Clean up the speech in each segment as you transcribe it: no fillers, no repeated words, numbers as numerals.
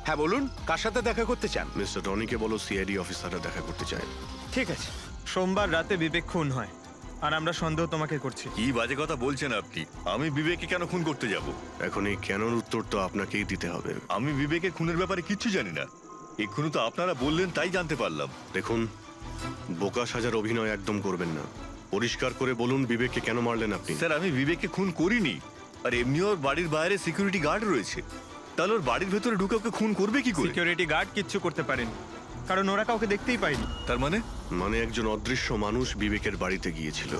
হ্যাঁ বলুন, কার সাথে দেখা করতে চান? মিস্টার রনিকে বলো সিআইডি অফিসাররা দেখা করতে চায়। ঠিক আছে। সোমবার রাতে বিবেক খুন হয় আর আমরা সন্দেহ তোমাকে করছি। কি বাজে কথা বলছেন আপনি? আমি বিবেককে কেন খুন করতে যাব? এখন এই কেনর উত্তর তো আপনাকেই দিতে হবে। আমি বিবেকের খুনের ব্যাপারে কিচ্ছু জানি না। এক্ষুনি তো আপনারা বললেন তাই জানতে পারলাম। দেখুন, বোকা সাজার অভিনয় একদম করবেন না। পরিষ্কার করে বলুন বিবেককে কেন মারলেন আপনি? স্যার, আমি বিবেককে খুন করিনি। আর এমনি ওর বাড়ির বাইরে সিকিউরিটি গার্ড রয়েছে, তাহলে ওর বাড়ির ভেতরে ঢুকে ওকে খুন করবে কি করে? সিকিউরিটি গার্ড কিচ্ছু করতে পারেনি, কারণ ওরা কাউকে দেখতেই পায়নি। তার মানে? মানে একজন অদৃশ্য মানুষ বিবেকের বাড়িতে গিয়েছিল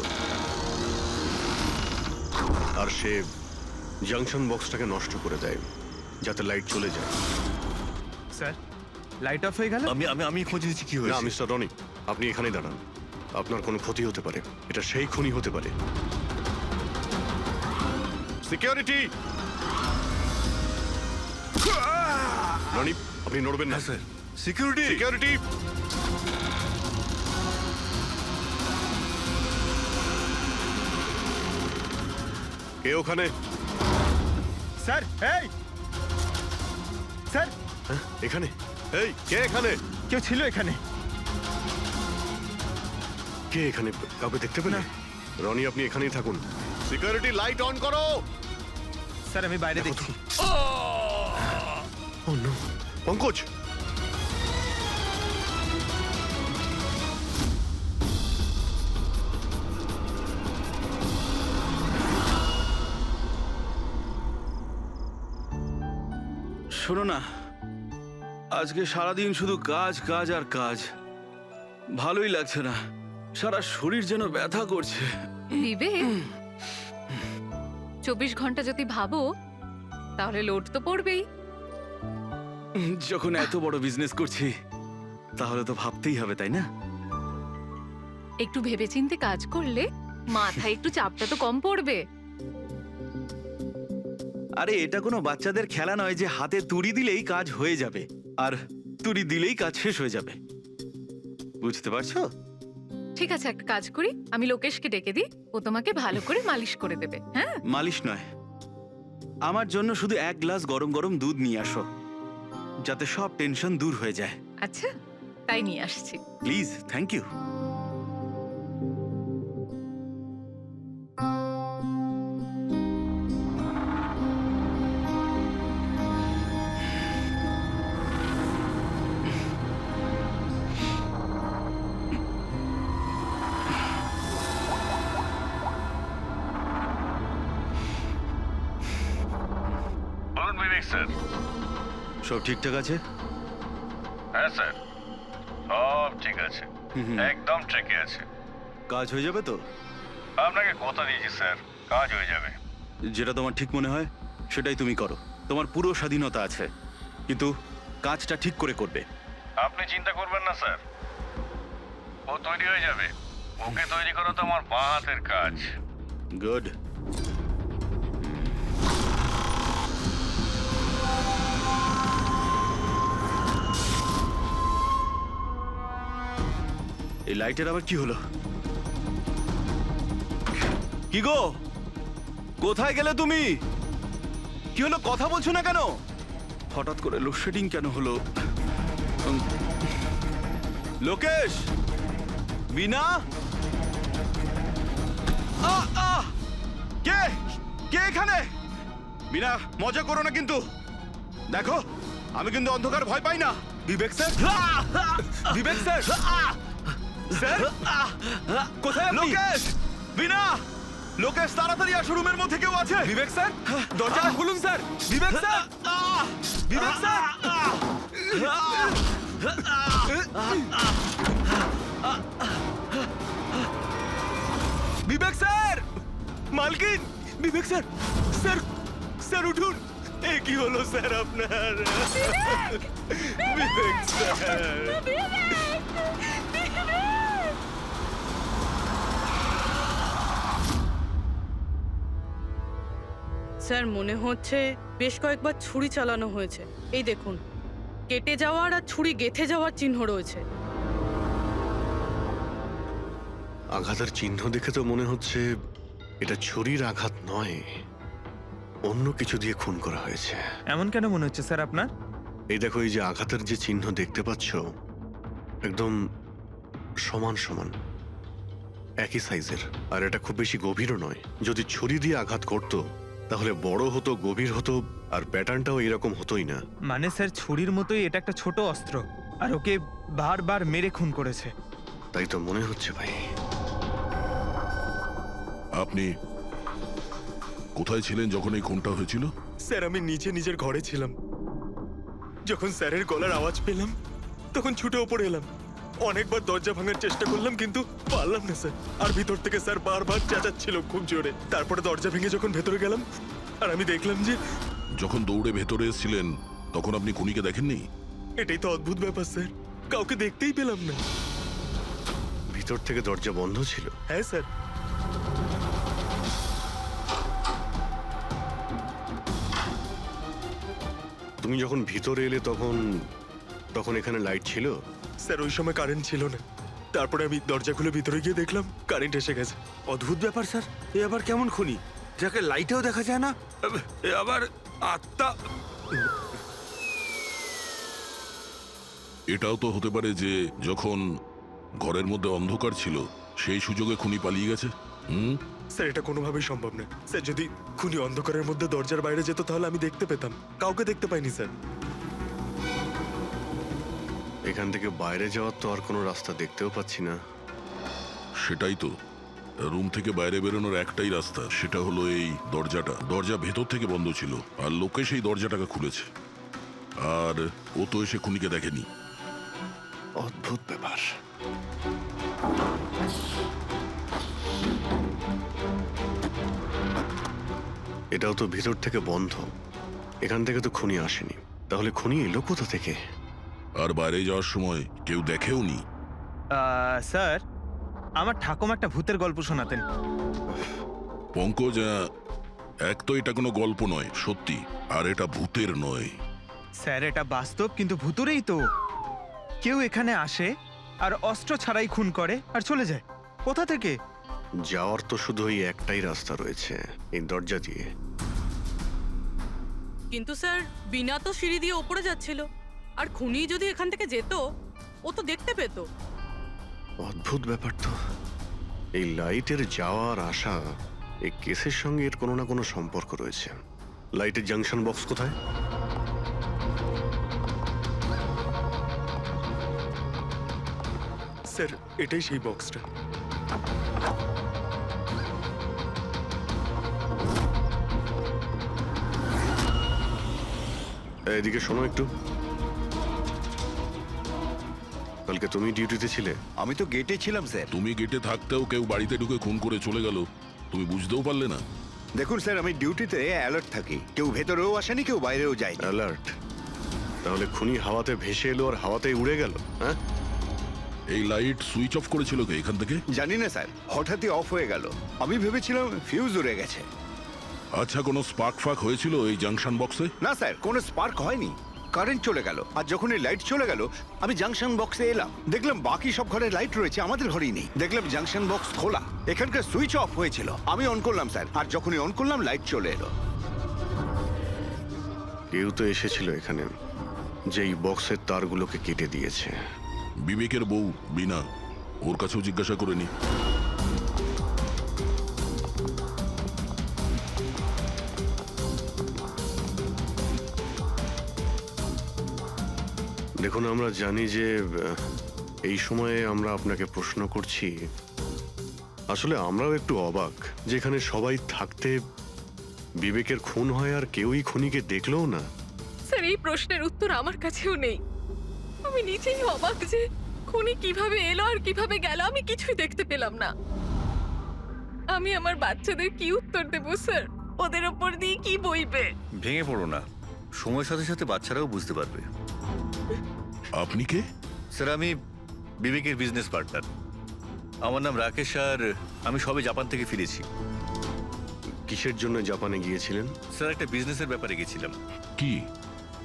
আর সে জাংশন বক্সটাকে নষ্ট করে দেয় যাতে লাইট চলে যায়। স্যার, লাইট অফ হয়ে গেল। আমি আমি আমি খোঁজ নিচ্ছি কি না হয়েছে। মিস্টার রনি, আপনি এখানেই দাঁড়ান। আপনার কোনো ক্ষতি হতে পারে, এটা সেই খুনি হতে পারে। সিকিউরিটি! রনি, আপনি নড়বেন না। Sir, security! সিকিউরিটি! কে ওখানে? স্যার, এই স্যার, হ্যাঁ, এখানে? এই কে এখানে? কেউ ছিল এখানে? কে এখানে? কাউকে দেখতে পেলে? রনি, আপনি এখানেই থাকুন। সিকিউরিটি, লাইট অন করো। স্যার, আমি বাইরে দেখছি। ও নো, পঙ্কজ! শোনো না, আজকে সারাদিন শুধু কাজ কাজ আর কাজ। ভালোই লাগছে না, সারা শরীর যেন ব্যথা করছে। বিবেক, 24 ঘন্টা যদি ভাবো তাহলে লোড তো পড়বেই। যখন এত বড় বিজনেস করছি তাহলে তো ভাবতেই হবে, তাই না? একটু ভেবেচিন্তে কাজ করলে মাথায় একটু চাপটা তো কম পড়বে। আরে এটা কোনো বাচ্চাদের খেলা নয় যে হাতে তুড়ি দিলেই কাজ হয়ে যাবে আর তুড়ি দিলেই কাজ শেষ হয়ে যাবে। বুঝতে পারছো? ঠিক আছে, একটা কাজ করি, আমি লোকেশকে ডেকে দিই, ও তোমাকে ভালো করে মালিশ করে দেবে। হ্যাঁ, মালিশ নয়, আমার জন্য শুধু 1 গ্লাস গরম গরম দুধ নিয়ে আসো, যাতে সব টেনশন দূর হয়ে যায়। আচ্ছা, তাই নিয়ে আসছি। Please, thank you. বলুন বিবেক স্যার। সব ঠিকঠাক আছে? হ্যাঁ স্যার, সব ঠিক আছে, একদম ঠিকই আছে। কাজ হয়ে যাবে তো? আপনাকে কথা দিয়েছি স্যার, কাজ হয়ে যাবে। যেটা তোমার ঠিক মনে হয় সেটাই তুমি করো, তোমার পুরো স্বাধীনতা আছে, কিন্তু কাজটা ঠিক করে করবে। আপনি চিন্তা করবেন না স্যার, ও তৈরি হয়ে যাবে। ওকে তৈরি করা তো আমার বাঁ হাতের কাজ। গুড। এই লাইটের আবার কি হলো? কি গো, কোথায় গেলে তুমি? কি হলো, কথা বলছো না কেন? হঠাৎ করে লোডশেডিং কেন হলো? লোকেশ, বিনা, কে কে এখানে? বিনা, মজা করো না কিন্তু। দেখো, আমি কিন্তু অন্ধকার ভয় পাই না। বিবেক স্যার, বিবেক স্যার, স্যার, কোথায় আপনি? লোকেশ, বিনা, লোকেশ, তাড়াতাড়ি আসো, রুমের মধ্যে কেউ আছে। বিবেক স্যার, দরজাটা খুলুন স্যার। বিবেক স্যার, বিবেক স্যার, বিবেক স্যার, মালকিন, বিবেক স্যার, স্যার, স্যার উঠুন। এ কি হলো স্যার আপনার? বিবেক স্যার, স্যার, মনে হচ্ছে বেশ কয়েকবার ছুরি চালানো হয়েছে। এই দেখুন, কেটে যাওয়ার আর ছুরি গেঁথে যাওয়ার চিহ্ন রয়েছে। আঘাতের চিহ্ন দেখে তো মনে হচ্ছে এটা ছুরির আঘাত নয়, অন্য কিছু দিয়ে খুন করা হয়েছে। এমন কেন মনে হচ্ছে স্যার আপনার? এই দেখো, এই যে আঘাতের যে চিহ্ন দেখতে পাচ্ছ, একদম সমান সমান, একই সাইজের। আর এটা খুব বেশি গভীরও নয়। যদি ছুরি দিয়ে আঘাত করতো তাহলে বড় হতো, গভীর হতো, আর প্যাটার্নটাও এরকম হতোই না। মানে স্যার, ছুরির মতোই এটা একটা ছোট অস্ত্র, আর ওকে বারবার মেরে খুন করেছে। তাই তো মনে হচ্ছে ভাই। আপনি কোথায় ছিলেন যখন এই খুনটা হয়েছিল? স্যার, আমি নিচে নিজের ঘরে ছিলাম। যখন স্যারের গলার আওয়াজ পেলাম তখন ছুটে ওপরে এলাম। অনেকবার দরজা ভাঙার চেষ্টা করলাম কিন্তু পারলাম না স্যার। আর ভিতর থেকে স্যার বারবার চেঁচাচ্ছিল খুব জোরে। তারপরে দরজা ভেঙে যখন ভেতরে গেলাম আর আমি দেখলাম যে যখন দৌড়ে ভেতরে এসেছিলেন তখন আপনি খুনিকে দেখেননি? এটাই তো অদ্ভুত ব্যাপার স্যার, কাউকে দেখতেই পেলাম না। ভিতর থেকে দরজা বন্ধ ছিল? হ্যাঁ স্যার। তুমি যখন ভিতরে এলে তখন তখন এখানে লাইট ছিল? স্যার, ওই সময় কারেন্ট ছিল না। তারপরে আমি দরজা খুলে ভিতরে গিয়ে দেখলাম কারেন্ট এসে গেছে। অদ্ভুত ব্যাপার স্যার, এ আবার কেমন খুনি যাকে লাইটেও দেখা যায় না? এ আবার আত্মা। এটাও তো হতে পারে যে যখন ঘরের মধ্যে অন্ধকার ছিল সেই সুযোগে খুনি পালিয়ে গেছে। স্যার, এটা কোনোভাবেই সম্ভব না। স্যার, যদি খুনি অন্ধকারের মধ্যে দরজার বাইরে যেত তাহলে আমি দেখতে পেতাম। কাউকে দেখতে পাইনি স্যার। এখান থেকে বাইরে যাওয়ার তো আর কোনো রাস্তা দেখতেও পাচ্ছি না। সেটাই তো, রুম থেকে বাইরে বেরোনোর একটাই রাস্তা, সেটা হলো এই দরজাটা। দরজা ভেতর থেকে বন্ধ ছিল আর লোকে সেই দরজাটাকে খুলেছে। আর ও তো এসে খুনিকে দেখেনি। অদ্ভুত ব্যাপার। এটাও তো ভিতর থেকে বন্ধ। এখান থেকে তো খুনি আসেনি। তাহলে খুনি এলো কোথা থেকে? আর বাইরে যাওয়ার সময় কেউ দেখেও নি। স্যার, আমার ঠাকুমা একটা ভূতের গল্প শোনাতেন। পঙ্কজ, এক তো এটা কোনো গল্প নয়, সত্যি। আর এটা ভূতের নয়। স্যার, এটা বাস্তব, কিন্তু ভুতুরেই তো। কেউ এখানে আসে আর অস্ত্র ছাড়াই খুন করে আর চলে যায়। কোথা থেকে? যাওয়ার তো শুধু ওই একটাই রাস্তা রয়েছে, এই দরজা দিয়ে। কিন্তু স্যার, বিনা তো সিঁড়ি দিয়ে ওপরে যাচ্ছিল। আর খুনি যদি এখান থেকে যেত ও তো দেখতে পেত। অদ্ভুত ব্যাপার তো। এই লাইটের যাওয়ার আসা, এই কেসের সঙ্গে এর কোনো না কোনো সম্পর্ক রয়েছে। লাইটের জাংশন বক্স কোথায়? স্যার, এটাই সেই বক্সটা। এদিকে শোনো একটু। কালকে তুমি ডিউটিতে ছিলে? আমি তো গেটে ছিলাম স্যার। তুমি গেটে থাকতেও কেউ বাড়িতে ঢুকে খুন করে চলে গেল, তুমি বুঝতেও পারলে না? দেখুন স্যার, আমি ডিউটিতে অ্যালার্ট থাকি। কেউ ভেতরেও আসেনি, কেউ বাইরেও যায়নি। অ্যালার্ট? তাহলে খুনি হাওয়াতে ভেসে এলো আর হাওয়াতেই উড়ে গেল? হ্যাঁ, এই লাইট সুইচ অফ করেছিল কে এখান থেকে? জানি না স্যার, হঠাৎই অফ হয়ে গেল। আমি ভেবেছিলাম ফিউজ উড়ে গেছে। আচ্ছা, কোনো স্পার্ক ফাক হয়েছিল এই জাংশন বক্সে? না স্যার, কোনো স্পার্ক হয়নি। কারেন্ট চলে গেল, আর যখন এই লাইট চলে গেল আমি জাংশন বক্সে এলাম। দেখলাম বাকি সব ঘরে লাইট রয়েছে, আমাদের ঘরেই নেই। দেখলাম জাংশন বক্স খোলা, এখানকার সুইচ অফ হয়েছিল। আমি অন করলাম স্যার, আর যখনই অন করলাম লাইট চলে এলো। কেউ তো এসেছিল এখানে, যে এই বক্সের তারগুলোকে কেটে দিয়েছে। বিবেকের বউ বিনা, ওর কাছেও জিজ্ঞাসা করে নি। দেখুন, আমরা জানি যে এই সময়ে আমরা আপনাকে প্রশ্ন করছি। আসলে আমরাও একটু অবাক, যেখানে সবাই থাকতে বিবেকের খুন হয় আর কেউই খুনিকে দেখলেও না। স্যার, এই প্রশ্নের উত্তর আমার কাছেও নেই। আমি নিজেই অবাক যে খুনি কিভাবে এলো আর কিভাবে গেল, আমি কিছুই দেখতে পেলাম না। আমি আমার বাচ্চাদের কি উত্তর দেব স্যার? ওদের ওপর দিয়ে কি বইবে? ভেঙে পড়ো না, সময়ের সাথে সাথে বাচ্চারাও বুঝতে পারবে। আপনি কে? স্যার, আমি বিবেকের বিজনেস পার্টনার। আমার নাম রাকেশ, আর আমি সবে জাপান থেকে ফিরেছি। কিসের জন্য জাপানে গিয়েছিলেন? স্যার, একটা বিজনেসের ব্যাপারে গেছিলাম। কি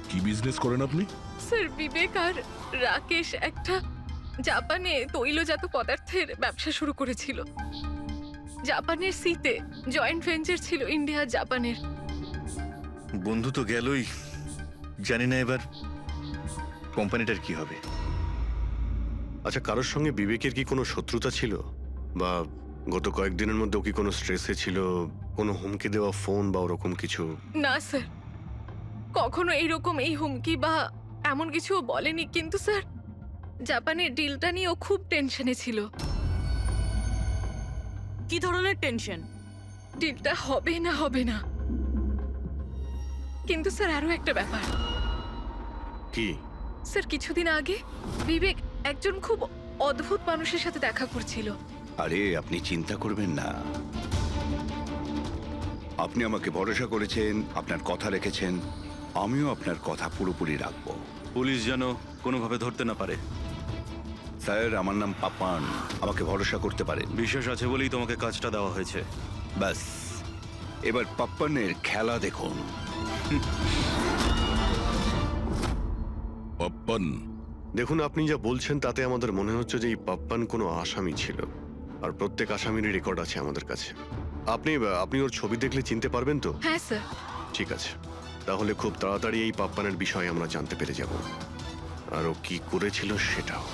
কি বিজনেস করেন আপনি? স্যার, বিবেক আর রাকেশ একটা জাপানে তৈলজাত পদার্থের ব্যবসা শুরু করেছিল। জাপানের সিতে জয়েন্ট ভেঞ্চার ছিল ইন্ডিয়া জাপানের। বন্ধু তো গেলই, জানি না এবার কোম্পানিটার কি হবে? আচ্ছা, কারোর সঙ্গে বিবেকের কি কোনো শত্রুতা ছিল, বা গত কয়েকদিনের মধ্যে ও কি কোনো স্ট্রেসে ছিল, কোনো হুমকি দেওয়া ফোন বা ওরকম কিছু? না স্যার, কখনো এইরকম এই হুমকি বা এমন কিছু ও বলেনি, কিন্তু স্যার জাপানের ডিলটা নিয়ে ও খুব টেনশনে ছিল। কি ধরনের টেনশন? ডিলটা হবে না হবে না। কিন্তু স্যার আরো একটা ব্যাপার, কি? স্যার কিছুদিন আগে বিবেক একজন খুব অদ্ভুত মানুষের সাথে দেখা করছিল। আরে আপনি চিন্তা করবেন না, আপনি আমাকে ভরসা করেছেন, আপনার কথা রেখেছেন, আমিও আপনার কথা পুরোপুরি রাখবো। পুলিশ যেন কোনোভাবে ধরতে না পারে। স্যার, আমার নাম পাপ্পান, আমাকে ভরসা করতে পারেন। বিশ্বাস আছে বলেই তোমাকে কাজটা দেওয়া হয়েছে। ব্যাস, এবার পাপ্পানের খেলা দেখুন। পাপ্পান, দেখুন, আপনি যা বলছেন তাতে আমাদের মনে হচ্ছে যে এই পাপ্পান কোনো আসামি ছিল, আর প্রত্যেক আসামিরই রেকর্ড আছে আমাদের কাছে। আপনি ওর ছবি দেখলে চিনতে পারবেন তো? হ্যাঁ স্যার। ঠিক আছে, তাহলে খুব তাড়াতাড়ি এই পাপ্পানের বিষয়ে আমরা জানতে পেরে যাব, আর ও কি করেছিল সেটাও।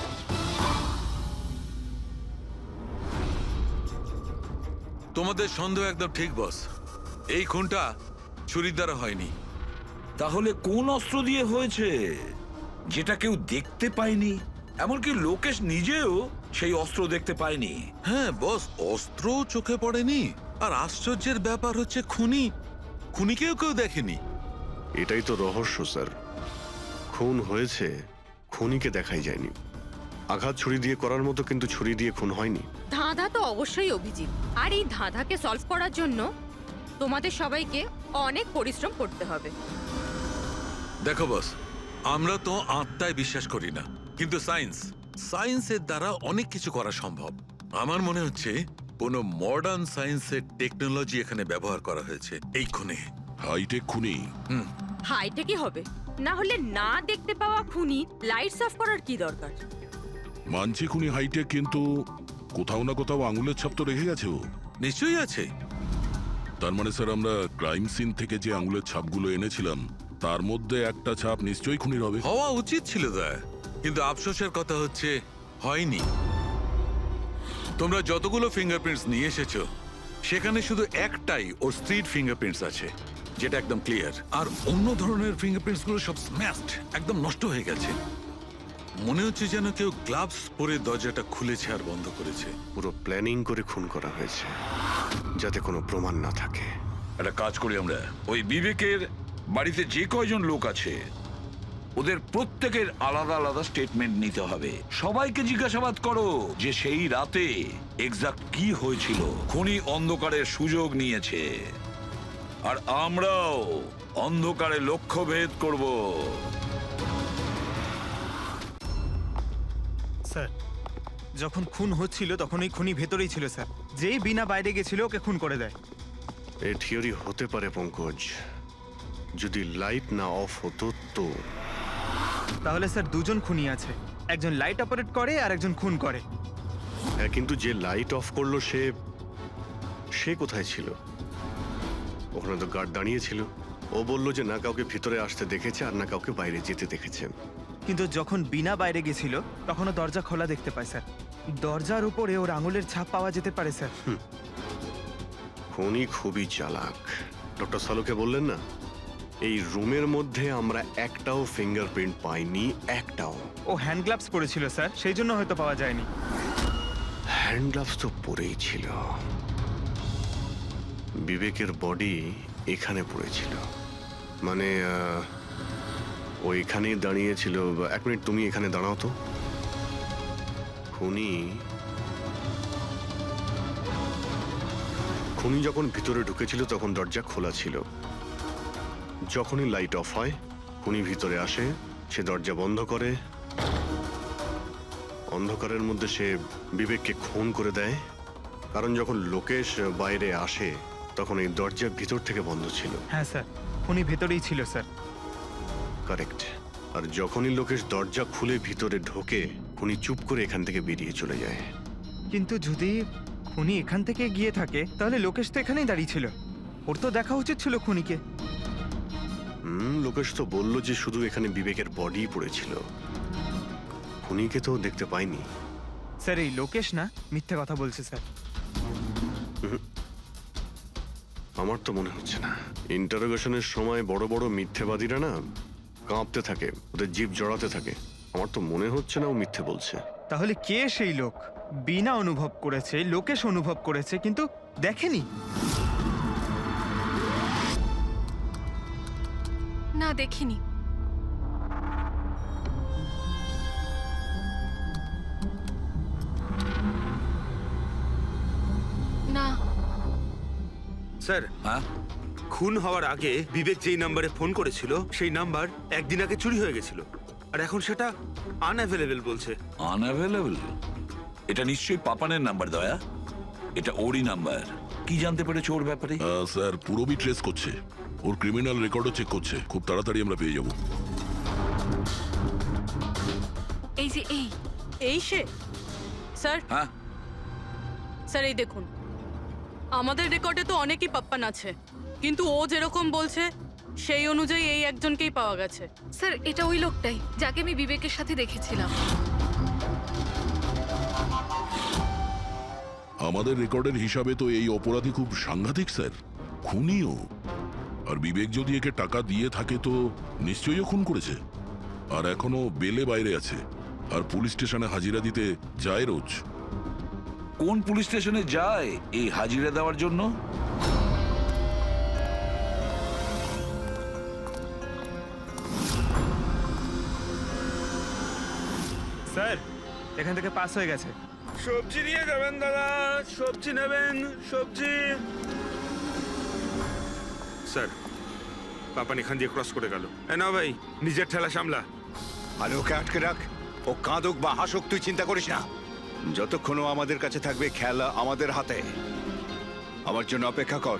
তোমাদের সন্দেহ একদম ঠিক বস, এই খুনটা ছুরির দ্বারা হয়নি। তাহলে কোন অস্ত্র দিয়ে হয়েছে যেটা কেউ দেখতে পায়নি? এমনকি লোকেশ নিজেও সেই অস্ত্র দেখতে পায়নি। হ্যাঁ বস, অস্ত্র চোখে পড়েনি, আর আশ্চর্যের ব্যাপার হচ্ছে খুনিকেও কেউ দেখেনি। এটাই তো রহস্য স্যার, খুন হয়েছে, খুনিকে দেখাই যায়নি। আঘাত ছুরি দিয়ে করার মতো, কিন্তু ছুরি দিয়ে খুন হয়নি। ধাঁধা তো অবশ্যই অভিজিৎ, আর এই ধাঁধাকে সলভ করার জন্য তোমাদের সবাইকে অনেক পরিশ্রম করতে হবে। দেখো বস, আমরা তো আত্মায় বিশ্বাস করি না, কিন্তু সায়েন্সের দ্বারা অনেক কিছু করা সম্ভব। আমার মনে হচ্ছে কোনো মডার্ন সায়েন্সের টেকনোলজি এখানে ব্যবহার করা হয়েছে এই খুনে। হাইটেক খুনি। হাইটেকই হবে, না হলে না দেখতে পাওয়া খুনি লাইটস অফ করার কি দরকার? মানছি খুনি হাইটেক, কিন্তু কোথাও না কোথাও আঙুলের ছাপ তো রেখে গেছে ও। নিশ্চয়ই আছে। তার মানে স্যার, আমরা ক্রাইম সিন থেকে যে আঙুলের ছাপগুলো এনেছিলাম তার মধ্যে একটা ছাপ নিশ্চয়ই খুনির হবে। হওয়া উচিত ছিল দা, কিন্তু আফসোসের কথা হচ্ছে হয়নি। তোমরা যতগুলো ফিঙ্গারপ্রিন্টস নিয়ে এসেছো সেখানে শুধু একটাই ওর স্ত্রীর ফিঙ্গারপ্রিন্টস আছে, যেটা একদম ক্লিয়ার। আর অন্য ধরনের ফিঙ্গারপ্রিন্টস গুলো সব স্ম্যাশড, একদম নষ্ট হয়ে গেছে। মনে হচ্ছে যেন কেউ গ্লাভস পরে দরজাটা খুলেছে আর বন্ধ করেছে। পুরো প্ল্যানিং করে খুন করা হয়েছে, যাতে কোনো প্রমাণ না থাকে। একটা কাজ করি আমরা, ওই বিবেকের বাড়িতে যে কয়জন লোক আছে ওদের প্রত্যেকের আলাদা আলাদা স্টেটমেন্ট নিতে হবে। সবাইকে জিজ্ঞাসাবাদ করো যে সেই রাতে এক্সাক্ট কি হয়েছিল। খুনি অন্ধকারের সুযোগ নিয়েছে, আর আমরাও অন্ধকারে লক্ষ্যভেদ করব। স্যার, যখন খুন হচ্ছিল তখন এই খুনি ভেতরেই ছিল স্যার। যেই বিনা বাইরে গেছিল ওকে খুন করে দেয়। এই থিওরি হতে পারে পঙ্কজ, যদি লাইট না অফ হতো তো। তাহলে স্যার দুজন খুনি আছে, একজন লাইট অপারেট করে আর একজন খুন করে। হ্যাঁ, কিন্তু যে লাইট অফ করলো সে কোথায় ছিল? ওখানে তো গার্ড দাঁড়িয়ে ছিল। ও বলল যে না কাউকে ভিতরে আসতে দেখেছে আর না কাউকে বাইরে যেতে দেখেছে। কিন্তু যখন বিনা বাইরে গেছিল তখনও দরজা খোলা দেখতে পায় স্যার। দরজার উপরে ওর আঙুলের ছাপ পাওয়া যেতে পারে স্যার। খুনি খুবই চালাক। ডক্টর সালুকে বললেন না, এই রুমের মধ্যে আমরা একটাও ফিঙ্গারপ্রিন্ট পাইনি, একটাও। ও হ্যান্ড গ্লাভস পরেছিল স্যার, সেই জন্য হয়তো পাওয়া যায়নি। হ্যান্ড গ্লাভস তো পরেই ছিল। বিবেকের বডি এখানে পড়েছিল, মানে ও এখানেই দাঁড়িয়েছিল। এক মিনিট, তুমি এখানে দাঁড়াও তো। খুনি যখন ভিতরে ঢুকেছিল তখন দরজা খোলা ছিল। যখনই লাইট অফ হয় খুনি ভিতরে আসে, সে দরজা বন্ধ করে। অন্ধকারের মধ্যে সে বিবেককে খুন করে দেয়, কারণ যখন লোকেশ বাইরে আসে তখন এই দরজা ভিতর থেকে বন্ধ ছিল। হ্যাঁ স্যার, খুনি ভেতরেই ছিল স্যার। কারেক্ট। আর যখনই লোকেশ দরজা খুলে ভিতরে ঢোকে খুনি চুপ করে এখান থেকে বেরিয়ে চলে যায়। কিন্তু যদি খুনি এখান থেকে গিয়ে থাকে তাহলে লোকেশ তো এখানেই দাঁড়িয়ে ছিল, ওর তো দেখা উচিত ছিল খুনিকে। লোকেশ তো বললো যে শুধু এখানে বিবেকের বডি পড়েছিল। খুনিকে তো দেখতে পাইনি। স্যার এই লোকেশ না মিথ্যে কথা বলছে স্যার। আমার তো মনে হচ্ছে না। ইন্টারোগেশনের সময় বড় বড় মিথ্যেবাদীরা না কাঁপতে থাকে, ওদের জিভ জড়াতে থাকে। আমার তো মনে হচ্ছে না ও মিথ্যে বলছে। তাহলে কে সেই লোক? বিনা অনুভব করেছে, লোকেশ অনুভব করেছে কিন্তু দেখেনি। না, দেখিনি। না। স্যার, হ্যাঁ খুন হওয়ার আগে বিবেক যেই নাম্বারে ফোন করেছিল সেই নাম্বার একদিন আগে চুরি হয়ে গেছিল, আর এখন সেটা আনঅ্যাভেলেবল বলছে। আনঅ্যাভেলেবল? এটা নিশ্চয়ই পাপানের নাম্বার দয়া। এটা ওরই নাম্বার। কি জানতে পেরেছো ওর ব্যাপারে? স্যার পুরোবি ট্রেস করছে, ওর ক্রিমিনাল রেকর্ডও চেক করছে। খুব তাড়াতাড়ি আমরা পেয়ে যাব। এই যে এই সে স্যার। হ্যাঁ স্যার এই দেখুন, আমাদের রেকর্ডে তো অনেকই পাপ্পান আছে, কিন্তু ও যেরকম বলছে সেই অনুযায়ী এই একজনকেই পাওয়া গেছে। স্যার, এটা ওই লোকটাই যাকে আমি বিবেকের সাথে দেখেছিলাম। আমাদের রেকর্ডের হিসাবে তো এই অপরাধী খুব সাংঘাতিক স্যার, খুনিও। আর বিবেক যদি একে টাকা দিয়ে থাকে তো নিশ্চয়ই ও খুন করেছে। আর এখনো বেলে বাইরে আছে, আর পুলিশ স্টেশনে হাজিরা দিতে যায় রোজ। কোন পুলিশ স্টেশনে যায় এই হাজিরা দেওয়ার জন্য? স্যার এখান থেকে পাস হয়ে গেছে। সবজি নিয়ে যাবেন দাদা, সবজি নেবেন, সবজি। স্যার, পাপান এখান দিয়ে ক্রস করে গেল। না ভাই, নিজের ঠেলা সামলা। আরে ওকে আটকে রাখ, ও কাঁদুক বা হাসুক তুই চিন্তা করিস না। যতক্ষণ ও আমাদের কাছে থাকবে খেলা আমাদের হাতে। আমার জন্য অপেক্ষা কর,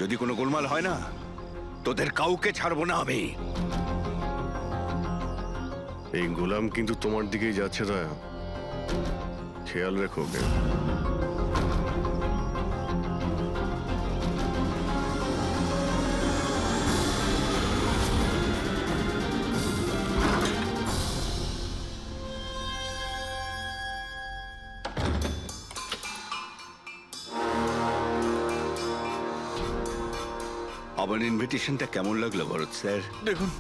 যদি কোনো গোলমাল হয় না তোদের কাউকে ছাড়বো না আমি। এই গোলাম কিন্তু তোমার দিকেই যাচ্ছে দয়া, খেয়াল রেখো ওকে। আমার ইনভিটেশনটা কেমন লাগলো ভরত স্যার? দেখুন,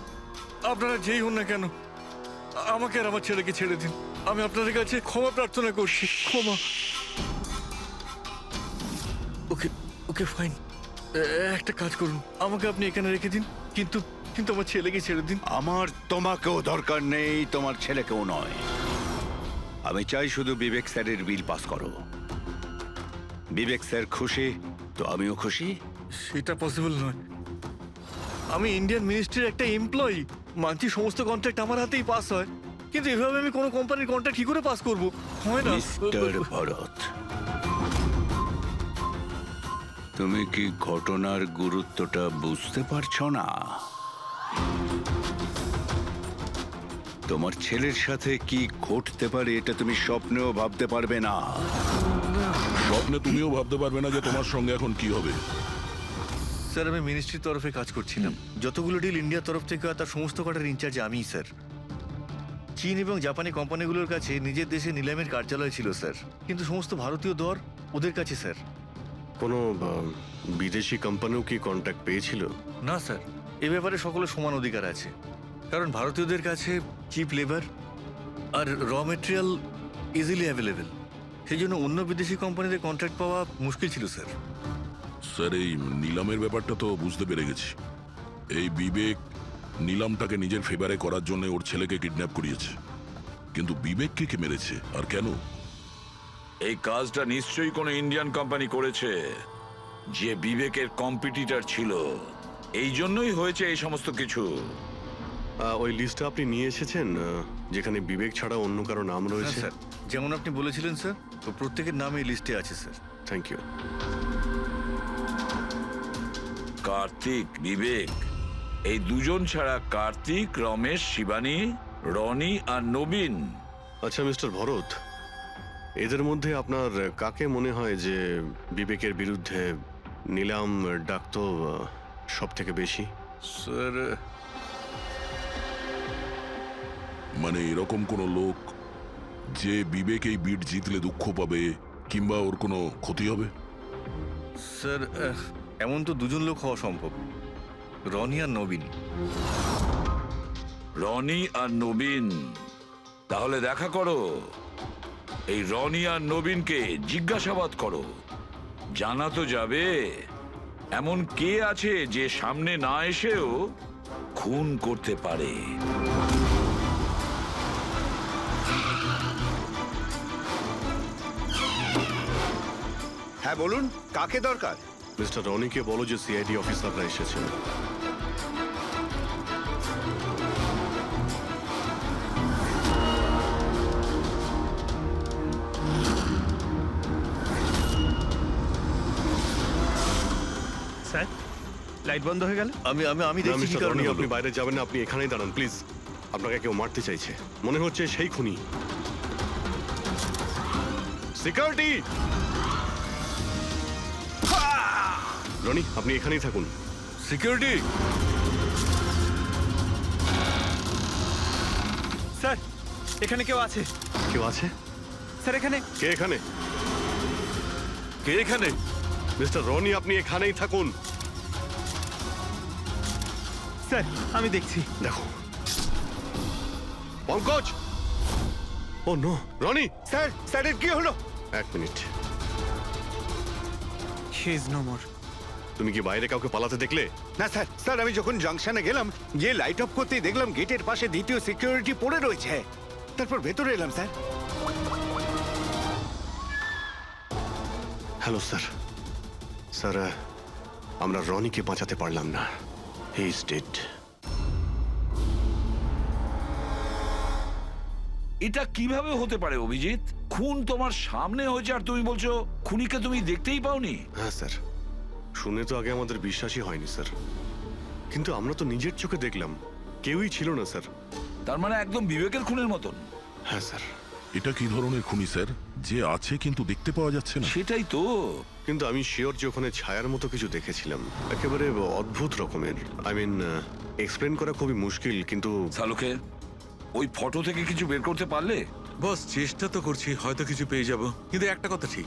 আপনারা যেই হন না কেন, আমাকে আর আমার ছেলেকে ছেড়ে দিন। আমি আপনাদের কাছে ক্ষমা প্রার্থনা করছি, ক্ষমা। ওকে ওকে ফাইন, একটা কাজ করুন, আমাকে আপনি এখানে রেখে দিন, কিন্তু কিন্তু আমার ছেলেকে ছেড়ে দিন। আমার তোমাকেও দরকার নেই, তোমার ছেলেকেও নয়। আমি চাই শুধু বিবেক স্যারের বিল পাস করো। বিবেক স্যার খুশি তো আমিও খুশি। সেটা পসিবল নয়। আমি ইন্ডিয়ান মিনিস্ট্রির একটা এমপ্লয়ি, মানছি সমস্ত কন্ট্রাক্ট আমার হাতেই পাস হয়, কিন্তু এভাবে আমি কোনো কোম্পানির কন্ট্রাক্ট কি করে পাস করব? হয় না। মিস্টার ভরত, তুমি কি ঘটনার গুরুত্বটা বুঝতে পারছো না? তোমার ছেলের সাথে কি ঘটতে পারে এটা তুমি স্বপ্নেও ভাবতে পারবে না। স্বপ্নে তুমিও ভাবতে পারবে না যে তোমার সঙ্গে এখন কি হবে। স্যার, আমি মিনিস্ট্রির তরফে কাজ করছিলাম। যতগুলো ডিল ইন্ডিয়ার তরফ থেকে হয় তার সমস্ত কটার ইনচার্জ আমিই স্যার। চীন এবং জাপানি কোম্পানিগুলোর কাছে নিজের দেশে নিলামের কার্যালয় ছিল স্যার, কিন্তু সমস্ত ভারতীয় দর ওদের কাছে স্যার। কোনো বিদেশি কোম্পানিও কি কন্ট্যাক্ট পেয়েছিল? না স্যার, এ ব্যাপারে সকলের সমান অধিকার আছে, কারণ ভারতীয়দের কাছে চিপ লেবার আর র মেটেরিয়াল ইজিলি অ্যাভেলেবেল। সেই জন্য অন্য বিদেশি কোম্পানিদের কন্ট্রাক্ট পাওয়া মুশকিল ছিল স্যার। স্যার এই নিলামের ব্যাপারটা তো বুঝতে পেরে গেছি। এই বিবেক নিলামটাকে নিজের ফেভারে করার জন্য ওর ছেলেকে কিডন্যাপ করিয়েছে, কিন্তু বিবেককে কে মেরেছে আর কেন? এই কাজটা নিশ্চয়ই কোনো ইন্ডিয়ান কোম্পানি করেছে, যে বিবেকের কম্পিটিটর ছিল। এই জন্যই হয়েছে এই সমস্ত কিছু। ওই লিস্টটা আপনি নিয়ে এসেছেন যেখানে বিবেক ছাড়া অন্য কারো নাম রয়েছে? স্যার, যেমন আপনি বলেছিলেন স্যার, তো প্রত্যেকের নাম এই লিস্টে আছে sir. Thank you. Kartik, Vivek, এই দুজন ছাড়া কার্তিক, রমেশ, শিবানী, রনি আর নবীন। আচ্ছা মিস্টার ভরত, এদের মধ্যে আপনার কাকে মনে হয় যে বিবেকের বিরুদ্ধে নিলাম ডাকতো সব থেকে বেশি? স্যার, মানে এরকম কোনো লোক যে বিবেক এই বিট জিতলে দুঃখ পাবে কিংবা ওর কোনো ক্ষতি হবে? স্যার এমন তো দুজন লোক হওয়া সম্ভব, রনি আর নবীন। রনি আর নবীন? তাহলে দেখা করো, এই রনি আর নবীনকে জিজ্ঞাসাবাদ করো। জানা তো যাবে এমন কে আছে যে সামনে না এসেও খুন করতে পারে। হ্যাঁ বলুন, কাকে দরকার? মিস্টার রনিকে বলো যে সিআইডি অফিসাররা এসেছেন। স্যার, লাইট বন্ধ হয়ে গেল। আমি আমি আমি না, দেখছি কি মিস্টার কারণে রনি, হলো। আপনি বাইরে যাবেন না, আপনি এখানেই দাঁড়ান প্লিজ। আপনাকে কেউ মারতে চাইছে, মনে হচ্ছে সেই খুনি। সিকিউরিটি! রনি, আপনি এখানেই থাকুন। সিকিউরিটি! স্যার, এখানে কেউ আছে। কেউ আছে? স্যার, এখানে। কে এখানে? কে এখানে? মিস্টার রনি, আপনি এখানেই থাকুন। স্যার, আমি দেখছি। দেখো Pankaj! Oh no, Roni! Sir, স্যারের কি হলো? এক minute, he is no more. তুমি কি বাইরে কাউকে পালাতে দেখলে? না স্যার, স্যার আমি যখন জাংশনে গেলাম, যে লাইট অফ করতেই দেখলাম গেটের পাশে দ্বিতীয় সিকিউরিটি পড়ে রয়েছে। তারপর ভেতরে এলাম স্যার। Hello sir. স্যার, আমরা রনিকে বাঁচাতে পারলাম না। He is dead. এটা কিভাবে হতে পারে অভিজিৎ? খুন তোমার সামনে হয়েছে আর তুমি বলছো খুনিকে তুমি দেখতেই পাওনি? হ্যাঁ স্যার, শুনে তো আগে আমাদের বিশ্বাসই হয়নি স্যার, কিন্তু আমরা তো নিজের চোখে দেখলাম, কেউই ছিল না স্যার। তার মানে একদম বিবেকের খুনের মতন। হ্যাঁ স্যার। এটা কি ধরনের খুনি স্যার, যে আছে কিন্তু দেখতে পাওয়া যাচ্ছে না? সেটাই তো। কিন্তু আমি শিওর যে ওখানে ছায়ার মতো কিছু দেখেছিলাম, একেবারে অদ্ভুত রকমের। আই মিন, এক্সপ্লেন করা খুবই মুশকিল, কিন্তু সালুকে ওই ফটো থেকে কিছু বের করতে পারলে? বস, চেষ্টা তো করছি, হয়তো কিছু পেয়ে যাব। কিন্তু একটা কথা ঠিক,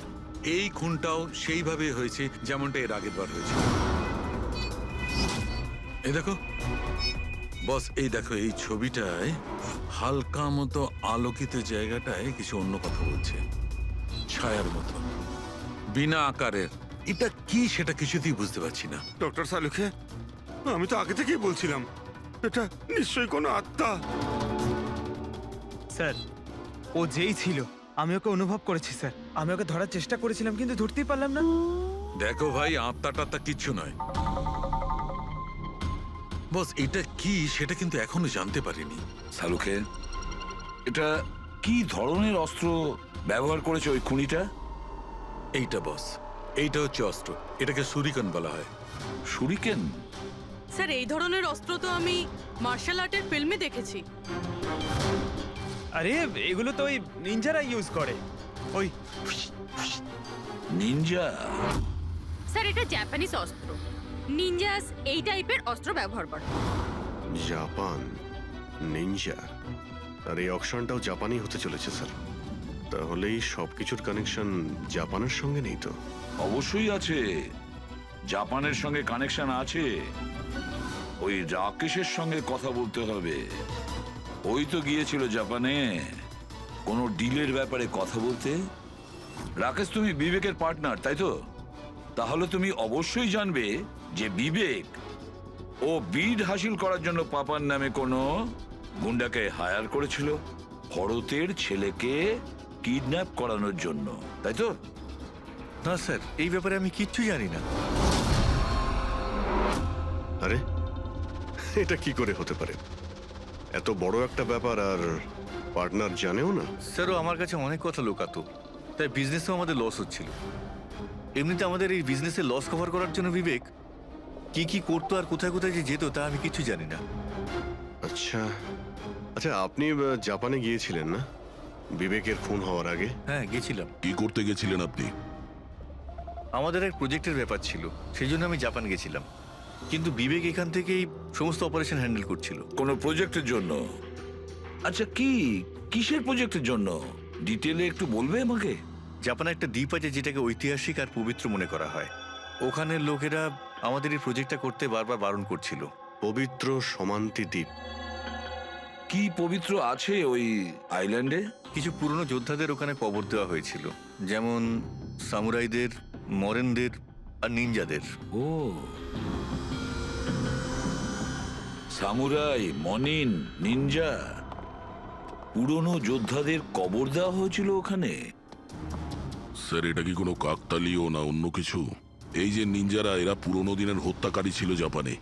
এই খুনটাও সেইভাবে হয়েছে যেমনটা এর আগের বার হয়েছে। এই দেখো বস, এই দেখো, এই ছবিটায় হালকা মতো আলোকিত জায়গাটায় কিছু অন্য কথা বলছে, ছায়ার মতো, বিনা আকারের। এটা কি সেটা কিছুতেই বুঝতে পারছি না। ডক্টর সালুকে, আমি তো আগে থেকেই বলছিলাম এটা নিশ্চয়ই কোনো আত্মা। স্যার, ও যেই ছিল আমি ওকে অনুভব করেছি স্যার। আমি ওকে ধরার চেষ্টা করেছিলাম কিন্তু ধরতেই পারলাম না। দেখো ভাই, আত্মা টাত্তা কিচ্ছু নয়। বস, এটা কি সেটা কিন্তু এখনো জানতে পারিনি। সালুকে, এটা কি ধরনের অস্ত্র ব্যবহার করেছে ওই খুনিটা? এইটা বস, এইটা হচ্ছে অস্ত্র, এটাকে সুরিকান বলা হয়। শুরিকেন? স্যার, এই ধরনের অস্ত্র তো আমি মার্শাল আর্টের ফিল্মে দেখেছি। আরে এগুলো তো ওই নিনজারা ইউজ করে, ওই। নিনজা? স্যার, এটা জাপানিজ অস্ত্র। নিনজাস এই টাইপের অস্ত্র ব্যবহার করে। জাপান, নিনজা, আর এই অকশনটাও জাপানি হতে চলেছে স্যার। তাহলে এই সবকিছুর কানেকশন জাপানের সঙ্গে নেই তো? অবশ্যই আছে, জাপানের সঙ্গে কানেকশন আছে। ওই রাকেশের সঙ্গে কথা বলতে হবে। ওই তো গিয়েছিল জাপানে কোনো ডিলের ব্যাপারে কথা বলতে। রাকেশ, তুমি বিবেকের পার্টনার তাই তো? তাহলে তুমি অবশ্যই জানবে যে বিবেক ও বিড হাসিল করার জন্য পাপার নামে কোনো গুন্ডাকে হায়ার করেছিল ভরতের ছেলেকে কিডন্যাপ করানোর জন্য, তাই তো? না স্যার, এই ব্যাপারে আমি কিচ্ছু জানি না। আরে এটা কি করে হতে পারে? এত বড় একটা ব্যাপার আর পার্টনার জানেও না? স্যারও আমার কাছে অনেক কথা লোকাতো, তাই বিজনেসেও আমাদের লস হচ্ছিল। এমনিতে আমাদের এই বিজনেসে লস কভার করার জন্য বিবেক কি কি করতো আর কোথায় কোথায় যে যেত তা আমি কিছু জানি না। আচ্ছা আচ্ছা, আপনি জাপানে গিয়েছিলেন না বিবেকের খুন হওয়ার আগে? হ্যাঁ, গেছিলাম। কি করতে গেছিলেন আপনি? আমাদের এক প্রজেক্টের ব্যাপার ছিল, সেই জন্য আমি জাপান গেছিলাম। কিন্তু বিবেক এখান থেকেই সমস্ত অপারেশন হ্যান্ডেল করছিল। কোনো প্রজেক্টের জন্য? আচ্ছা, কিসের প্রজেক্টের জন্য? ডিটেলে একটু বলবে আমাকে? জাপানে একটা দ্বীপ আছে যেটাকে ঐতিহাসিক আর পবিত্র মনে করা হয়। ওখানের লোকেরা আমাদের এই প্রজেক্টটা করতে বারবার বারণ করছিল। পবিত্র সমান্তি দ্বীপ। কি পবিত্র আছে ওই আইল্যান্ডে? কিছু পুরনো যোদ্ধাদের ওখানে কবর দেওয়া হয়েছিল, যেমন সামুরাইদের, মরেনদের আর নিনজাদের। ও, সামুরাই, মনিন, নিনজা, পুরনো যোদ্ধাদের কবর দেওয়া হয়েছিল ওখানে। স্যার, এটা কি কোনো কাকতালীয় না অন্য কিছু? এই যে নিনজারা, এরা পুরনো দিনের হত্যাকারী ছিল জাপানে,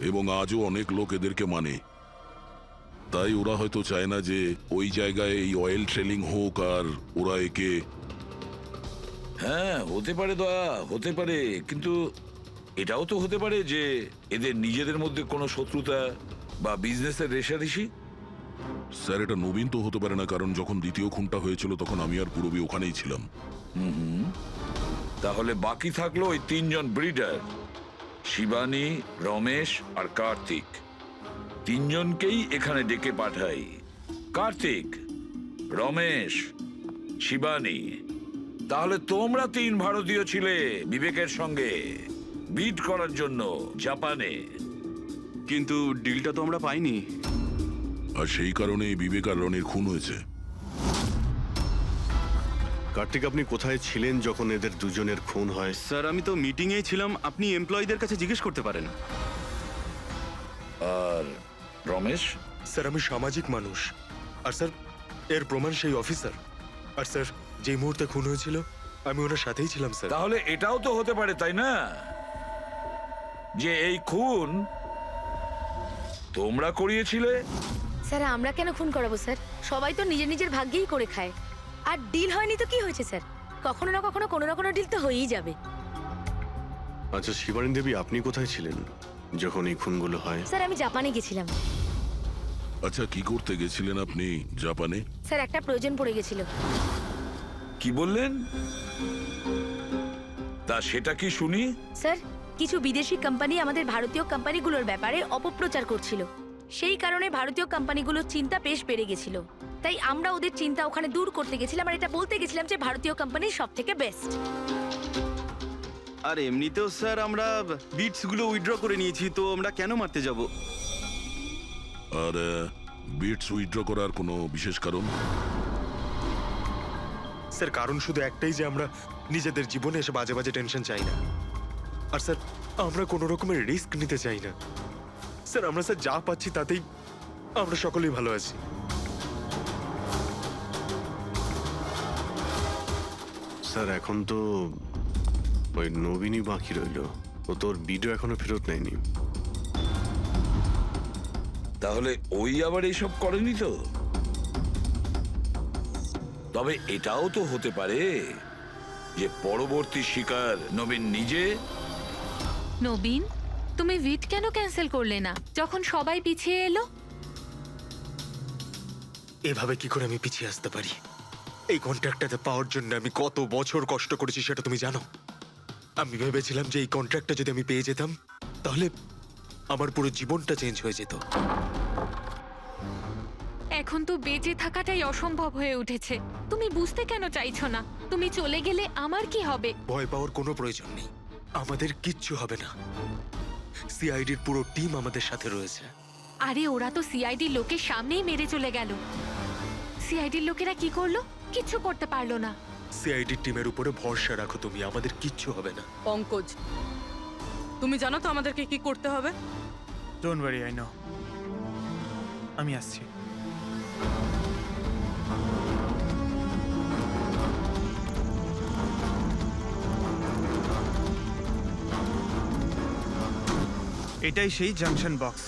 এবং আজও অনেক লোক এদেরকে মানে। তাই ওরা হয়তো চায় না যে ওই জায়গায় এই অয়েল ট্রেলিং হোক, আর ওরা একে... হ্যাঁ, হতে পারে দয়া, হতে পারে, কিন্তু এটাও তো হতে পারে যে এদের নিজেদের মধ্যে কোনো শত্রুতা বা বিজনেসের রেষারেষি। স্যার, এটা নবীন তো হতে পারে না, কারণ যখন দ্বিতীয় খুনটা হয়েছিল তখন আমি আর পুরবী ওখানেই ছিলাম। তাহলে বাকি থাকলো ওই তিনজন ব্রিডার, শিবানী, রমেশ আর কার্তিক। তিনজনকেই এখানে ডেকে পাঠাই। কার্তিক, রমেশ, শিবানী, তাহলে তোমরা তিন ভারতীয় ছিলে বিবেকের সঙ্গে বিট করার জন্য জাপানে। কিন্তু ডিলটা তো আমরা পাইনি। আর সেই কারণেই বিবেক আর রনির খুন হয়েছে। কার্তিক, আপনি কোথায় ছিলেন যখন এদের দুজনের খুন হয়? স্যার, আমি তো মিটিংয়েই ছিলাম, আপনি এমপ্লয়ীদের কাছে জিজ্ঞেস করতে পারেন। আর রমেশ? স্যার, আমি সামাজিক মানুষ, আর স্যার এর প্রমাণ সেই অফিসার। আর স্যার, যে মুহূর্তে খুন হয়েছিল আমি ওনার সাথেই ছিলাম স্যার। তাহলে এটাও তো হতে পারে, তাই না, যে এই খুন তোমরা করিয়েছিলে? স্যার, আমরা কেন খুন করাবো স্যার? সবাই তো নিজের নিজের ভাগ্যেই করে খায়। আর ডিল হয়নি তো কি হয়েছে স্যার? কখনো না কখনো কোনো না কোনো ডিল তো হয়েই যাবে। আচ্ছা শিবানী দেবী, আপনি কোথায় ছিলেন যখন এই খুনগুলো হয়? স্যার, আমি জাপানে গেছিলাম। আচ্ছা, কি করতে গেছিলেন আপনি জাপানে? স্যার, একটা প্রয়োজন পড়ে গেছিল। কি বললেন? তা সেটা কি শুনি? স্যার, কিছু বিদেশি কোম্পানি আমাদের ভারতীয় কোম্পানিগুলোর ব্যাপারে অপপ্রচার করছিল। সেই কারণে ভারতীয় কোম্পানিগুলোর চিন্তা বেশ বেড়ে গেছিল। তাই আমরা ওদের চিন্তা ওখানে দূর করতে গেছিলাম, আর এটা বলতে গেছিলাম যে ভারতীয় কোম্পানি সব থেকে বেস্ট। আর এমনিতেও স্যার আমরা বিটসগুলো উইথড্র করে নিয়েছি, তো আমরা কেন মারতে যাব? আর বিটস উইথড্র করার কোনো বিশেষ কারণ? স্যার, কারণ শুধু একটাই যে আমরা নিজেদের জীবনে এসে বাজে বাজে টেনশন চাই না। আর স্যার, আমরা কোনো রকমের রিস্ক নিতে চাই না। স্যার, আমরা স্যার যা পাচ্ছি তাতেই আমরা সকলেই ভালো আছি। স্যার, এখন তো ওই নবীনই বাকি রইল। ও তোর ভিডিও এখনো ফেরত নেয়নি। তাহলে ওই আবার এইসব করেনি তো? তবে এটাও তো হতে পারে যে পরবর্তী শিকার নবীন নিজে। নবীন, তুমি ভিট কেন ক্যান্সেল করলে না যখন সবাই পিছিয়ে এলো? এভাবে কি করে আমি পিছিয়ে আসতে পারি? এই কন্ট্রাক্টটাতে পাওয়ার জন্য আমি কত বছর কষ্ট করেছি সেটা তুমি জানো। আমি ভেবেছিলাম যে এই কন্ট্রাক্টটা যদি আমি পেয়ে যেতাম তাহলে আমার পুরো জীবনটা চেঞ্জ হয়ে যেত। এখন তো বেঁচে থাকাটাই অসম্ভব হয়ে উঠেছে। তুমি বুঝতে কেন চাইছো না? তুমি চলে গেলে আমার কি হবে? ভয় পাওয়ার কোনো প্রয়োজন নেই, আমাদের কিচ্ছু হবে না। সিআইডির পুরো টিম আমাদের সাথে রয়েছে। আরে ওরা তো সিআইডি লোকের সামনেই মেরে চলে গেল। সিআইডির লোকেরা কি করলো? কিচ্ছু করতে পারলো না। সিআইডির টিমের উপরে ভরসা রাখো তুমি, আমাদের কিচ্ছু হবে না। পঙ্কজ, তুমি জানো তো আমাদেরকে কি করতে হবে? Don't worry, I know. আমি আসছি। এটাই সেই জাংশন বক্স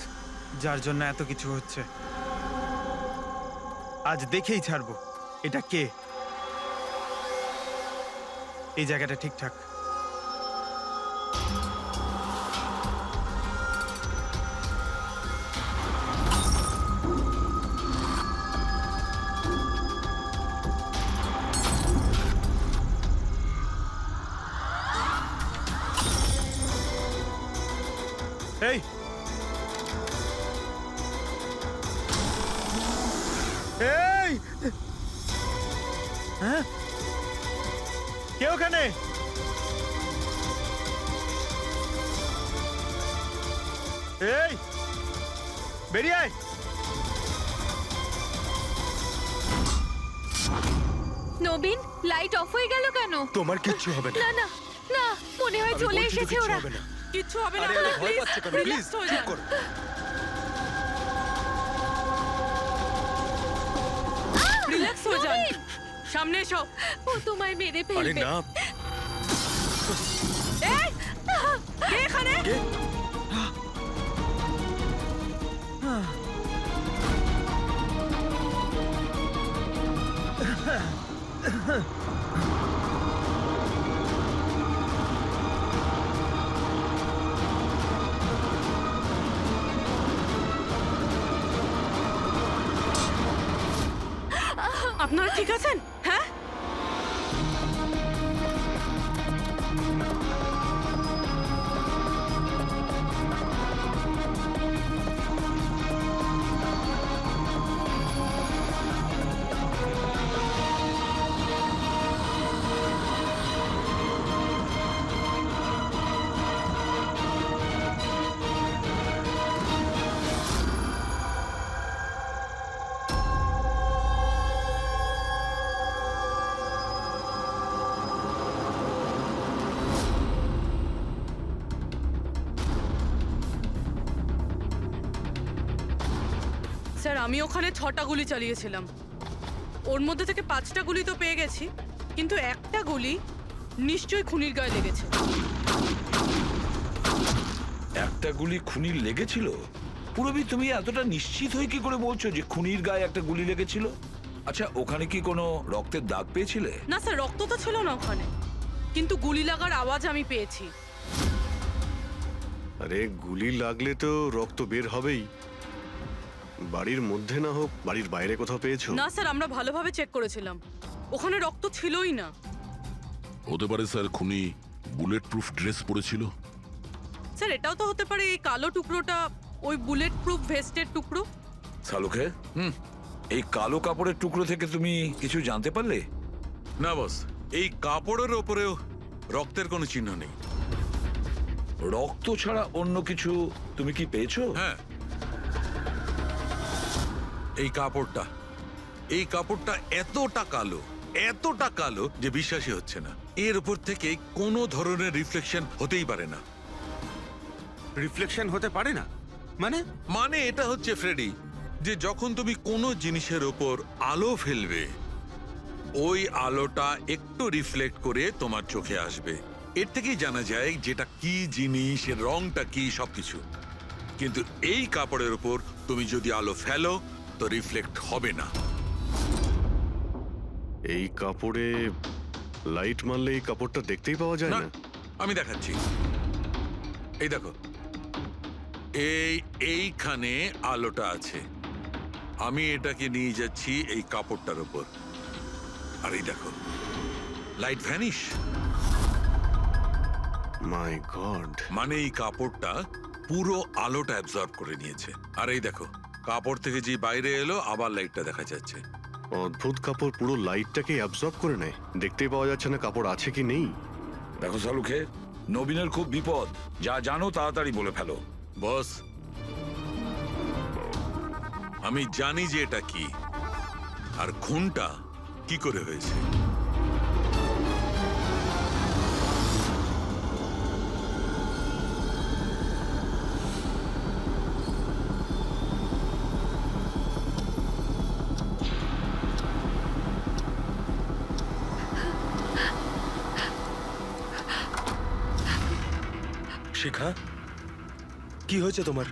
যার জন্য এত কিছু হচ্ছে। আজ দেখেই ছাড়বো এটা কে। এই জায়গাটা ঠিকঠাক। এই এই হ্যাঁ, কে ওখানে? এই, বেরিয়ে আয়। নবীন, লাইট অফ হয়ে গেল কেন? তোমার কিচ্ছু হবে না। না না না, মনে হয় আমি চলে বলছি তো এসেছে কিচ্ছু ওরা। হবে না। কিচ্ছু হবে না, আরে আরে ভয় প্লিজ পাচ্ছ কেন? প্লিজ রিল্যাক্স হয়ে চুপ যান। করো। রিল্যাক্স হয়ে যান, সামনে এসো। ও তোমায় মেরে আরে ফেলবে। না, এই, কে এখানে? কে? আপনারা ঠিক আছেন? হ্যাঁ, স্যার আমি ওখানে 6টা গুলি চালিয়েছিলাম। ওর মধ্যে থেকে 5টা গুলি তো পেয়ে গেছি, কিন্তু একটা গুলি নিশ্চয়ই খুনির গায়ে লেগেছে। একটা গুলি খুনির লেগেছিল? পুরবি, তুমি এতটা নিশ্চিত হয়ে কি করে বলছো যে খুনির গায়ে একটা গুলি লেগেছিল? আচ্ছা, ওখানে কি কোনো রক্তের দাগ পেয়েছিলে? না স্যার, রক্ত তো ছিল না ওখানে, কিন্তু গুলি লাগার আওয়াজ আমি পেয়েছি। আরে গুলি লাগলে তো রক্ত বের হবেই। বাড়ির মধ্যে না হোক, বাড়ির বাইরে কোথাও পেয়েছো? না স্যার, আমরা ভালোভাবে চেক করেছিলাম, ওখানে রক্ত ছিলই না। হতে পারে স্যার খুনি বুলেট প্রুফ ড্রেস পরেছিল। স্যার এটাও তো হতে পারে এই কালো টুকরোটা ওই বুলেট প্রুফ ভেস্টের টুকরো। শালুকে, এই কালো কাপড়ের টুকরো থেকে তুমি কিছু জানতে পারলে? না বস, এই কাপড়ের ওপরেও রক্তের কোনো চিহ্ন নেই। রক্ত ছাড়া অন্য কিছু তুমি কি পেয়েছো? হ্যাঁ, এই কাপড়টা এতটা কালো যে বিশ্বাসই হচ্ছে না। এর উপর থেকে কোনো ধরনের রিফ্লেকশন হতেই পারে না। রিফ্লেকশন হতে পারে না মানে এটা হচ্ছে ফ্রেডি, যে যখন তুমি কোনো জিনিসের উপর আলো ফেলবে, ওই আলোটা একটু রিফ্লেক্ট করে তোমার চোখে আসবে। এর থেকেই জানা যায় যেটা কি জিনিস, এর রংটা কি, সবকিছু। কিন্তু এই কাপড়ের উপর তুমি যদি আলো ফেলো তো রিফ্লেক্ট হবে না। এই কাপড়ে লাইট মারলে এই কাপড়টা দেখতেই পাওয়া যায় না, না। আমি দেখাচ্ছি। এই দেখো, এইখানে আলোটা আছে। আমি এটাকে নিয়ে যাচ্ছি এই কাপড়টার উপর, আর এই দেখো লাইট ভ্যানিশ। মাই গড! মানে এই কাপড়টা পুরো আলোটা অ্যাবজর্ব করে নিয়েছে। আর এই দেখো, কাপড় থেকে যে বাইরে এলো আবার লাইটটা দেখা যাচ্ছে। অদ্ভুত, কাপড় পুরো লাইটটাকে অ্যাবজর্ব করে নেয়। দেখতেই পাওয়া যাচ্ছে না কাপড় আছে কি নেই। দেখো শালুকে, নবীনের খুব বিপদ। যা জানো তাড়াতাড়ি বলে ফেলো। বস, আমি জানি যে এটা কি, আর খুনটা কি করে হয়েছে। শিখা, কি হয়েছে তোমার?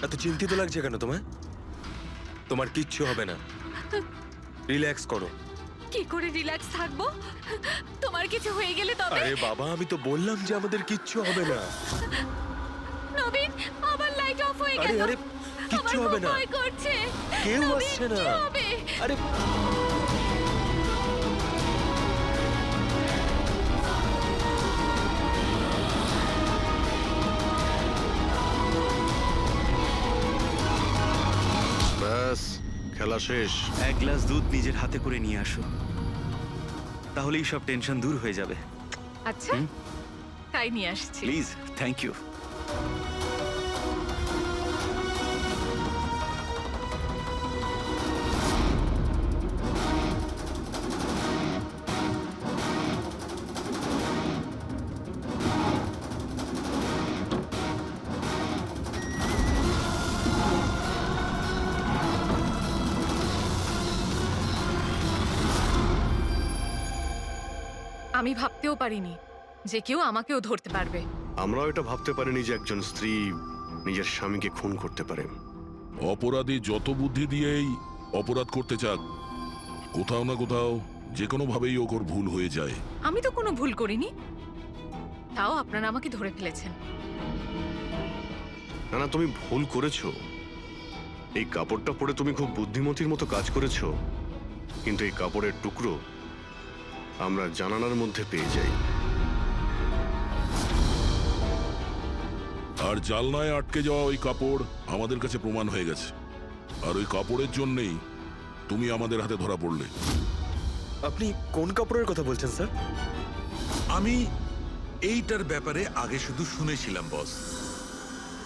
এত চিন্তিত লাগছে কেন তোমায়? তোমার কিচ্ছু হবে না, রিল্যাক্স করো। কি করে রিল্যাক্স থাকবো? তোমার কিছু হয়ে গেলে তবে? আরে বাবা, আমি তো বললাম যে আমাদের কিচ্ছু হবে না। নবীন, আবার লাইট অফ হয়ে আরে গেল। আরে কিচ্ছু আমার হবে খুব না, ভয় করছে। কেউ নবীন, আসছে না। কি হবে? আরে ব্যাস, খেলা শেষ। এক গ্লাস দুধ নিজের হাতে করে নিয়ে আসো। তাহলেই সব টেনশন দূর হয়ে যাবে। আচ্ছা তাই নিয়ে আসছি। Please, thank you. আমি ভাবতেও পারিনি যে কেউ আমাকেও ধরতে পারবে। আমরাও এটা ভাবতে পারিনি যে একজন স্ত্রী নিজের স্বামীকে খুন করতে পারে। অপরাধী যত বুদ্ধি দিয়েই অপরাধ করতে চাক, কোথাও না কোথাও যে কোনো ভাবেই ওর ভুল হয়ে যায়। আমি তো কোনো ভুল করিনি, তাও আপনারা আমাকে ধরে ফেলেছেন। না না, তুমি ভুল করেছো। এই কাপড়টা পরে তুমি খুব বুদ্ধিমতীর মতো কাজ করেছো, কিন্তু এই কাপড়ের টুকরো আমরা জানালার মধ্যে পেয়ে যাই। আর জালনায় আটকে যাওয়া ওই কাপড় আমাদের কাছে প্রমাণ হয়ে গেছে, আর ওই কাপড়ের জন্যেই তুমি আমাদের হাতে ধরা পড়লে। আপনি কোন কাপড়ের কথা বলছেন স্যার? আমি এইটার ব্যাপারে আগে শুধু শুনেছিলাম বস।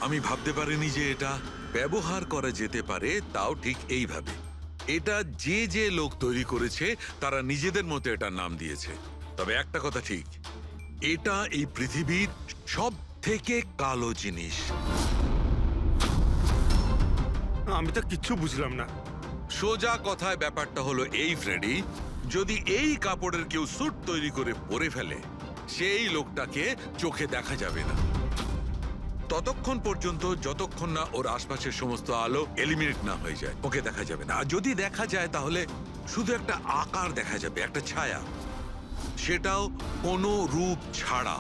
আমি ভাবতে পারিনি যে এটা ব্যবহার করা যেতে পারে, তাও ঠিক এইভাবে। এটা যে যে লোক তৈরি করেছে তারা নিজেদের মতো এটার নাম দিয়েছে। তবে একটা কথা ঠিক, এটা এই পৃথিবীর সব থেকে কালো জিনিস। আমি তো কিচ্ছু বুঝলাম না। সোজা কথায় ব্যাপারটা হলো এই ফ্রেডি, যদি এই কাপড়ের কেউ স্যুট তৈরি করে পরে ফেলে, সেই লোকটাকে চোখে দেখা যাবে না ততক্ষণ পর্যন্ত, যতক্ষণ না ওর আশপাশের সমস্ত আলো এলিমিনেট না হয়ে যায়। ওকে দেখা যাবে না, আর যদি দেখা যায় তাহলে শুধু একটা আকার দেখা যাবে, একটা ছায়া, সেটাও কোনো রূপ ছাড়া।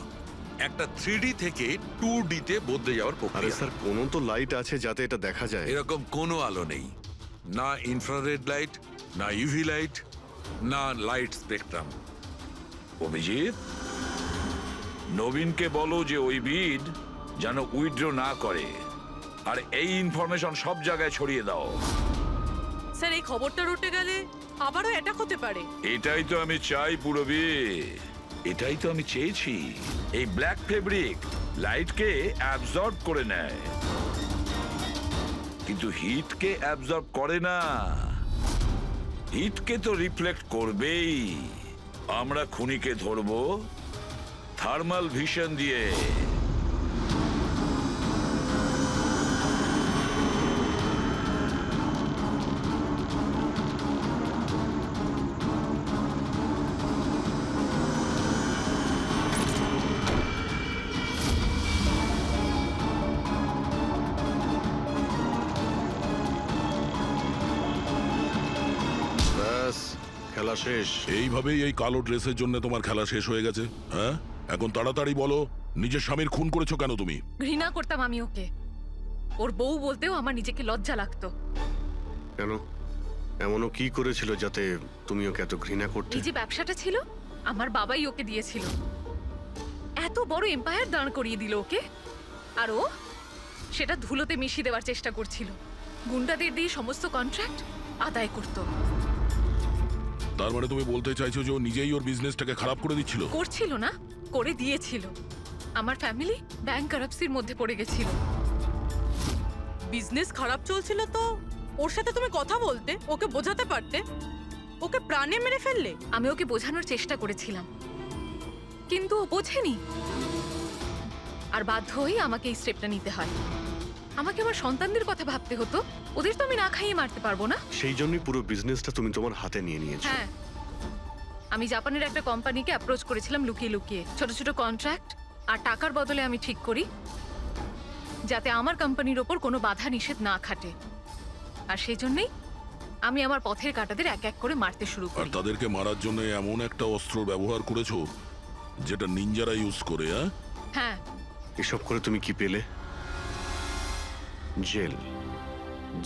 একটা 3D থেকে 2D তে বদলে যাওয়ার আরে প্রক্রিয়া। স্যার, কোনো তো লাইট আছে যাতে এটা দেখা যায়। এরকম কোনো আলো নেই, না ইনফ্রারেড লাইট, না ইউভি লাইট, না লাইট স্পেকট্রাম। অভিজিৎ, নবীনকে বলো যে ওই বিড যেন উইথড্র না করে, আর এই ইনফরমেশন সব জায়গায় ছড়িয়ে দাও। স্যার এই খবরটা রটে গেলে আবারও অ্যাটাক হতে পারে। এটাই তো আমি চাই পুরবি, এটাই তো আমি চেয়েছি। এই ব্ল্যাক ফেব্রিক লাইটকে অ্যাবজর্ব করে নেয়, কিন্তু হিটকে অ্যাবজর্ব করে না। হিটকে তো রিফ্লেক্ট করবেই। আমরা খুনিকে ধরবো থার্মাল ভিশন দিয়ে। ব্যাস, খেলা শেষ। এইভাবেই এই কালো ড্রেসের জন্য তোমার খেলা শেষ হয়ে গেছে? হ্যাঁ, এখন তাড়াতাড়ি বলো, নিজের স্বামীর খুন করেছো কেন তুমি? ঘৃণা করতাম আমি ওকে। ওর বউ বলতেও আমার নিজেকে লজ্জা লাগতো। কেন? এমনও কি করেছিল যাতে তুমি ওকে এত ঘৃণা করতে? এই যে ব্যবসাটা ছিল, আমার বাবাই ওকে দিয়েছিল। এত বড় এম্পায়ার দাঁড় করিয়ে দিল ওকে, আর ও সেটা ধুলোতে মিশিয়ে দেওয়ার চেষ্টা করছিল। গুন্ডাদের দিয়ে সমস্ত কন্ট্রাক্ট আদায় করত। তার মানে তুমি বলতে চাইছো যে ও নিজেই ওর বিজনেসটাকে খারাপ করে দিচ্ছিল? করছিল না, করে দিয়েছিল। আমার ফ্যামিলি ব্যাংকারাপসির মধ্যে পড়ে গেছিল। বিজনেস খারাপ চলছিল তো ওর সাথে তুমি কথা বলতে, ওকে বোঝাতে পারতে। ওকে প্রাণে মেরে ফেললে। আমি ওকে বোঝানোর চেষ্টা করেছিলাম, কিন্তু ও বোঝেনি। আর বাধ্য হয়ে আমাকে এই স্টেপটা নিতে হয়। আমাকে আমার সন্তানদের কথা ভাবতে হতো, ওদের তো আমি না খাইয়ে মারতে পারবো না। সেই জন্যই পুরো বিজনেসটা তুমি তোমার হাতে নিয়ে নিয়েছো। হ্যাঁ, আমি জাপানের একটা কোম্পানিকে অ্যাপ্রোচ করেছিলাম লুকিয়ে লুকিয়ে। ছোট ছোট কন্ট্রাক্ট আর টাকার বদলে আমি ঠিক করি যাতে আমার কোম্পানির ওপর কোনো বাধা নিষেধ না খাটে। আর সেই জন্যই আমি আমার পথের কাঁটাদের এক এক করে মারতে শুরু আর করি। তাদেরকে মারার জন্য এমন একটা অস্ত্র ব্যবহার করেছো যেটা নিনজারা ইউজ করে? হ্যাঁ, এসব করে তুমি কি পেলে? জেল।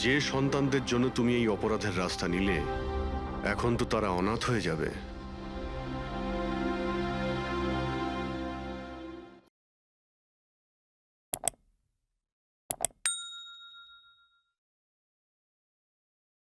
যে সন্তানদের জন্য তুমি এই অপরাধের রাস্তা নিলে, এখন তো তারা অনাথ হয়ে যাবে।